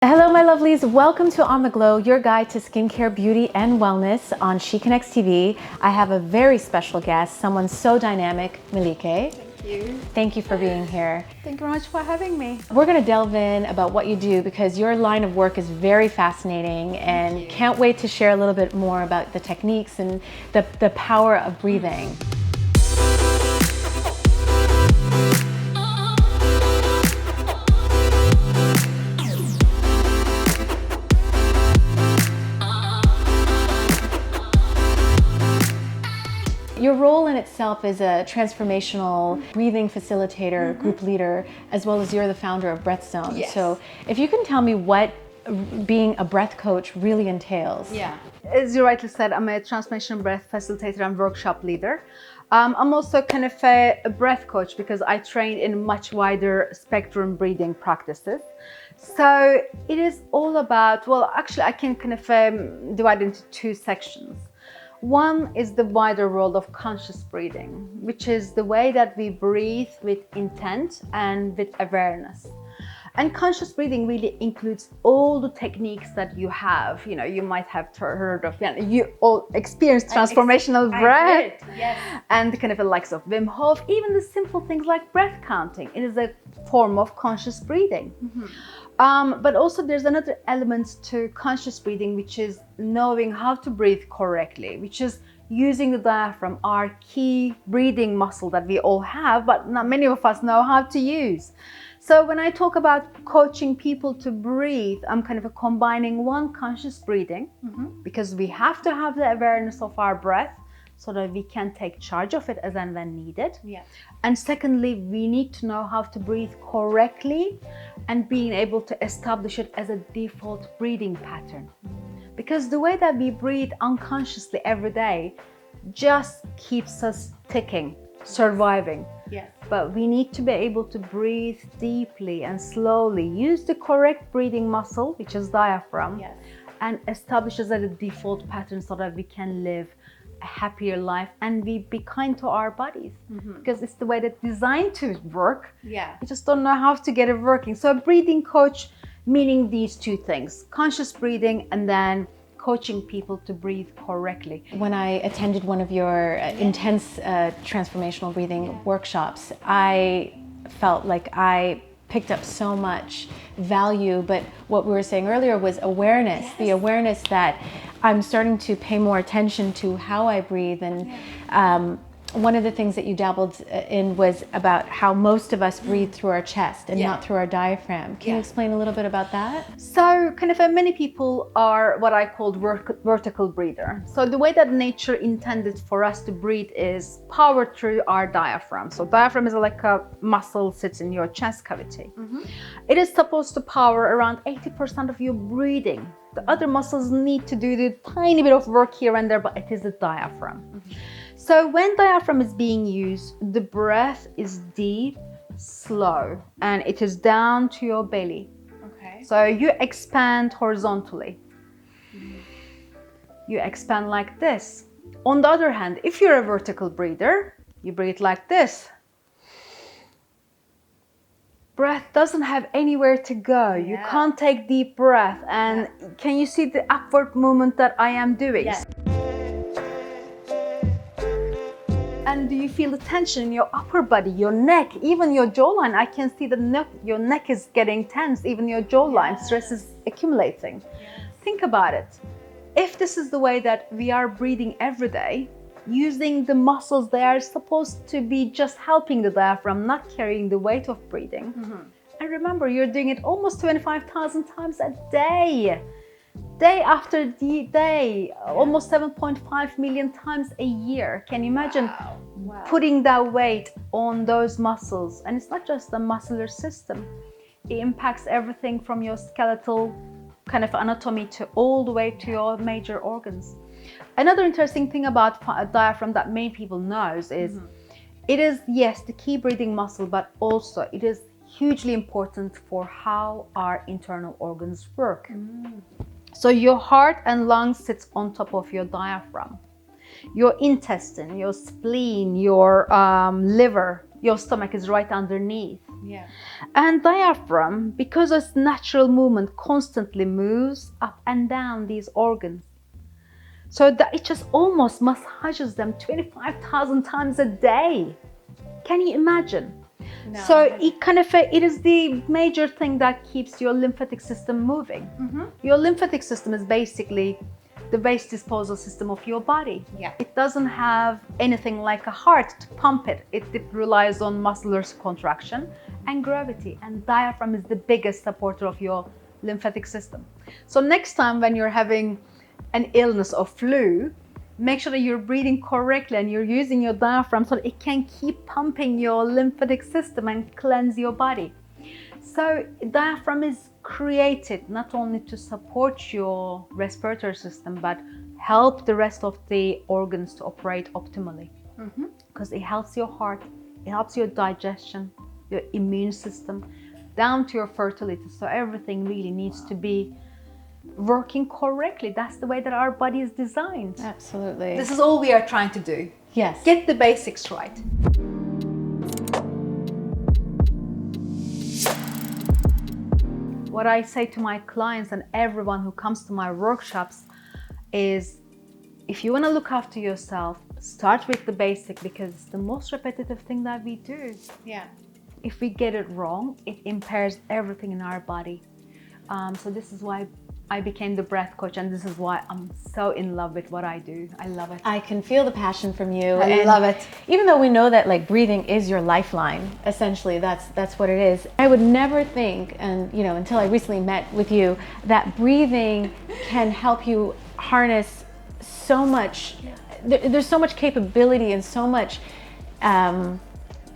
Hello, my lovelies. Welcome to On the Glow, your guide to skincare, beauty, and wellness on She Connects TV. I have a very special guest, someone so dynamic, Melike. Thank you. Thank you for being here. Thank you very much for having me. We're going to delve in about what you do because your line of work is very fascinating and can't wait to share a little bit more about the techniques and the power of breathing. Your role in itself is a transformational breathing facilitator, group leader, as well as you're the founder of Breathzone. Yes. So if you can tell me what being a breath coach really entails. Yeah. As you rightly said, I'm a transformational breath facilitator and workshop leader. I'm also kind of a breath coach because I train in much wider spectrum breathing practices. So it is all about, well, actually I can kind of divide into two sections. One is the wider world of conscious breathing, which is the way that we breathe with intent and with awareness. And conscious breathing really includes all the techniques that you have. You know, you might have heard of, you all experienced transformational breath. Yes. And the kind of the likes of Wim Hof, even the simple things like breath counting. It is a form of conscious breathing. But also there's another element to conscious breathing, which is knowing how to breathe correctly, which is using the diaphragm, our key breathing muscle that we all have, but not many of us know how to use. So when I talk about coaching people to breathe, I'm kind of combining one, conscious breathing, because we have to have the awareness of our breath so that we can take charge of it as and when needed. Yeah. And secondly, we need to know how to breathe correctly and being able to establish it as a default breathing pattern. Because the way that we breathe unconsciously every day just keeps us ticking, surviving. Yes. But we need to be able to breathe deeply and slowly, use the correct breathing muscle, which is diaphragm, Yes. and establish it as a default pattern so that we can live a happier life and we be kind to our bodies, because it's the way that's designed to work. Yeah. We just don't know how to get it working. So a breathing coach, meaning these two things, conscious breathing and then coaching people to breathe correctly. When I attended one of your intense transformational breathing workshops, I felt like I picked up so much value, but what we were saying earlier was awareness, the awareness that I'm starting to pay more attention to how I breathe. And one of the things that you dabbled in was about how most of us breathe through our chest and not through our diaphragm. Can you explain a little bit about that? So kind of many people are what I called vertical breather. So the way that nature intended for us to breathe is power through our diaphragm. So diaphragm is like a muscle sits in your chest cavity. It is supposed to power around 80% of your breathing. The other muscles need to do the tiny bit of work here and there, but it is the diaphragm. So when diaphragm is being used, the breath is deep, slow, and it is down to your belly. Okay. So you expand horizontally. You expand like this. On the other hand, if you're a vertical breather, you breathe like this. Breath doesn't have anywhere to go. You can't take deep breath. And can you see the upward movement that I am doing? Yes. And do you feel the tension in your upper body, your neck, even your jawline? I can see your neck is getting tense, even your jawline, stress is accumulating. Think about it. If this is the way that we are breathing every day, using the muscles they are supposed to be just helping the diaphragm, not carrying the weight of breathing. And remember, you're doing it almost 25,000 times a day. Day after day, almost 7.5 million times a year. Can you imagine putting that weight on those muscles? And it's not just the muscular system. It impacts everything from your skeletal kind of anatomy to all the way to your major organs. Another interesting thing about diaphragm that many people knows is it is, yes, the key breathing muscle, but also it is hugely important for how our internal organs work. So your heart and lungs sits on top of your diaphragm. Your intestine, your spleen, your liver, your stomach is right underneath. Yeah. And diaphragm, because its natural movement constantly moves up and down these organs, so that it just almost massages them 25,000 times a day. Can you imagine? No. So it is the major thing that keeps your lymphatic system moving. Your lymphatic system is basically the waste disposal system of your body. Yeah. It doesn't have anything like a heart to pump it. It relies on muscular contraction and gravity. And diaphragm is the biggest supporter of your lymphatic system. So next time when you're having an illness or flu, make sure that you're breathing correctly and you're using your diaphragm so that it can keep pumping your lymphatic system and cleanse your body. So diaphragm is created not only to support your respiratory system, but help the rest of the organs to operate optimally. Because it helps your heart, it helps your digestion, your immune system, down to your fertility. So everything really needs to be working correctly. That's the way that our body is designed. Absolutely. This is all we are trying to do. Yes. Get the basics right. What I say to my clients and everyone who comes to my workshops is, if you want to look after yourself, start with the basic, because it's the most repetitive thing that we do. Yeah. If we get it wrong, it impairs everything in our body. So this is why I became the breath coach, and this is why I'm so in love with what I do. I love it. I can feel the passion from you. I love it. Even though we know that like breathing is your lifeline, essentially that's what it is. I would never think, and you know, until I recently met with you, that breathing can help you harness so much. There's so much capability and so much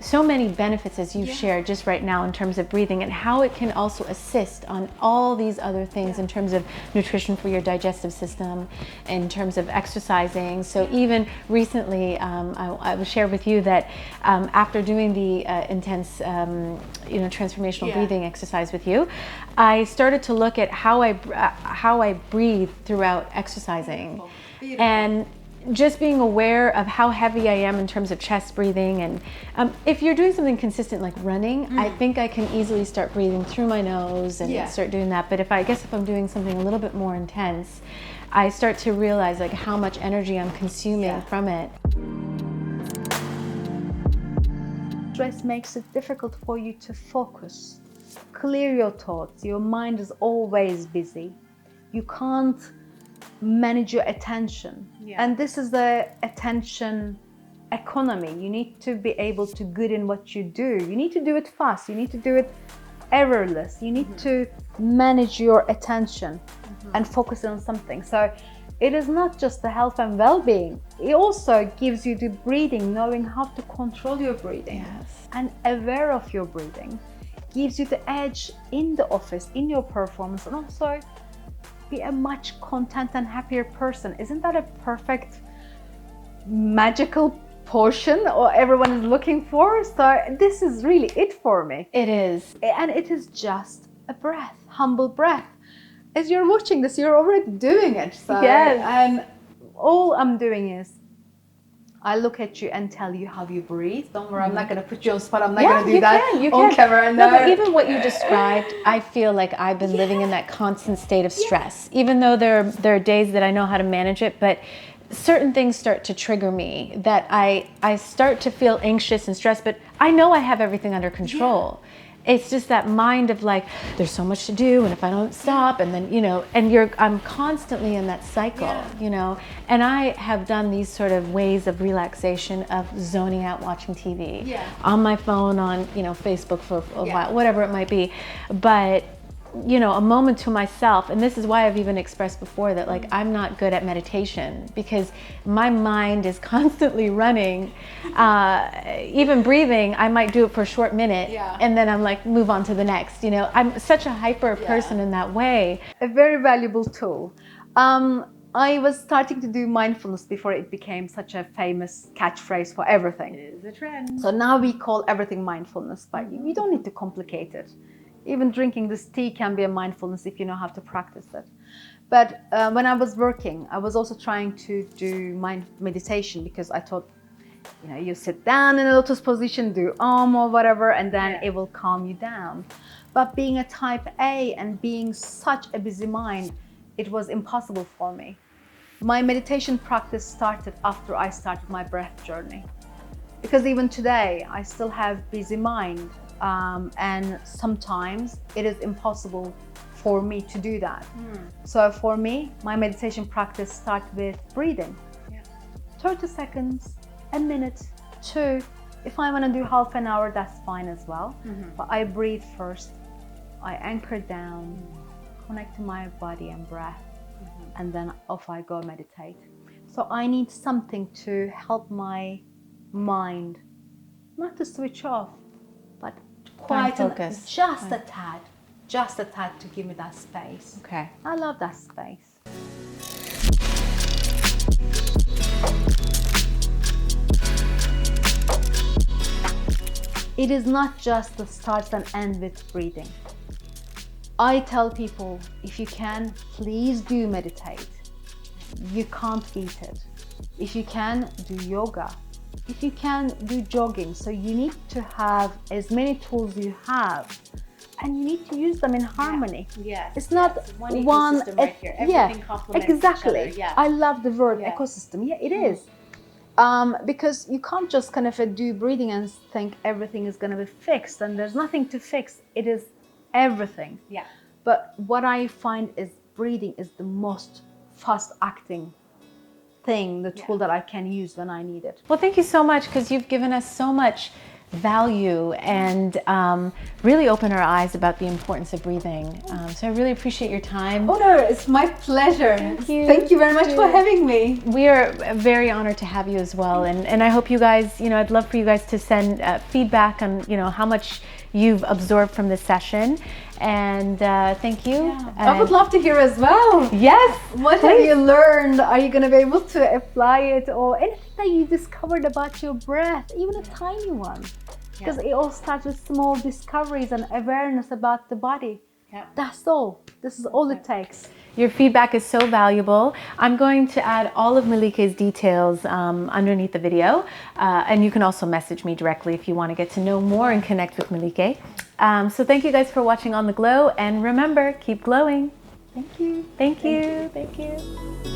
so many benefits, as you've shared just right now, in terms of breathing, and how it can also assist on all these other things in terms of nutrition for your digestive system, in terms of exercising. So even recently, I will share with you that after doing the intense, transformational breathing exercise with you, I started to look at how I breathe throughout exercising. Beautiful. And just being aware of how heavy I am in terms of chest breathing. And if you're doing something consistent like running, I think I can easily start breathing through my nose and start doing that. But if I'm doing something a little bit more intense, I start to realize like how much energy I'm consuming from it. Stress makes it difficult for you to focus, clear your thoughts. Your mind is always busy. You can't manage your attention. And this is the attention economy. You need to be able to good in what you do. You need to do it fast. You need to do it errorless. You need to manage your attention and focus on something. So it is not just the health and well-being. It also gives you the breathing, knowing how to control your breathing. And aware of your breathing gives you the edge in the office, in your performance, and also be a much content and happier person. Isn't that a perfect magical potion or everyone is looking for? So this is really it for me. It is. And it is just a breath, humble breath. As you're watching this, you're already doing it. So, and all I'm doing is I look at you and tell you how you breathe. Don't worry, I'm not going to put you on spot. I'm not going to do that on camera. No, but even what you described, I feel like I've been living in that constant state of stress. Even though there are days that I know how to manage it, but certain things start to trigger me, that I start to feel anxious and stressed, but I know I have everything under control. It's just that mind of like, there's so much to do, and if I don't stop, and then, I'm constantly in that cycle, and I have done these sort of ways of relaxation, of zoning out, watching TV, on my phone, on, Facebook for a while, whatever it might be, but a moment to myself. And this is why I've even expressed before that like I'm not good at meditation, because my mind is constantly running. Even breathing, I might do it for a short minute and then I'm like, move on to the next. I'm such a hyper person in that way. A very valuable tool. I was starting to do mindfulness before it became such a famous catchphrase for everything. It is a trend. So now we call everything mindfulness, but you don't need to complicate it. Even drinking this tea can be a mindfulness if you know how to practice it. But when I was working, I was also trying to do meditation, because I thought You know, you sit down in a lotus position, do or whatever, and then it will calm you down. But being a type A and being such a busy mind, it was impossible for me. My meditation practice started after I started my breath journey. Because even today, I still have busy mind. And sometimes it is impossible for me to do that. So for me, my meditation practice starts with breathing. 30 seconds, a minute, 2. If I want to do half an hour, that's fine as well. But I breathe first. I anchor down, connect to my body and breath, and then off I go meditate. So I need something to help my mind, not to switch off, but quieten just a tad to give me that space. Okay. I love that space. It is not just the starts and end with breathing. I tell people, if you can, please do meditate. You can't beat it. If you can, do yoga. If you can, do jogging. So you need to have as many tools you have, and you need to use them in harmony. It's not one ecosystem right here. Everything complements exactly. each other. I love the word ecosystem. It is. Because you can't just kind of do breathing and think everything is going to be fixed, and there's nothing to fix. It is everything. But what I find is breathing is the most fast acting thing, the tool that I can use when I need it. Well, thank you so much, because you've given us so much value and really opened our eyes about the importance of breathing. So I really appreciate your time. Oh no, it's my pleasure. Thank you very much for having me. We are very honored to have you as well. And I hope you guys, I'd love for you guys to send feedback on, how much you've absorbed from this session. And thank you. I would love to hear as well. Yes. What have you learned? Are you going to be able to apply it, or anything that you discovered about your breath, even a tiny one? Because it all starts with small discoveries and awareness about the body. That's all. This is all it takes. Your feedback is so valuable. I'm going to add all of Melike's details underneath the video. And you can also message me directly if you want to get to know more and connect with Melike. So thank you guys for watching On The Glow. And remember, keep glowing. Thank you. Thank you. Thank you.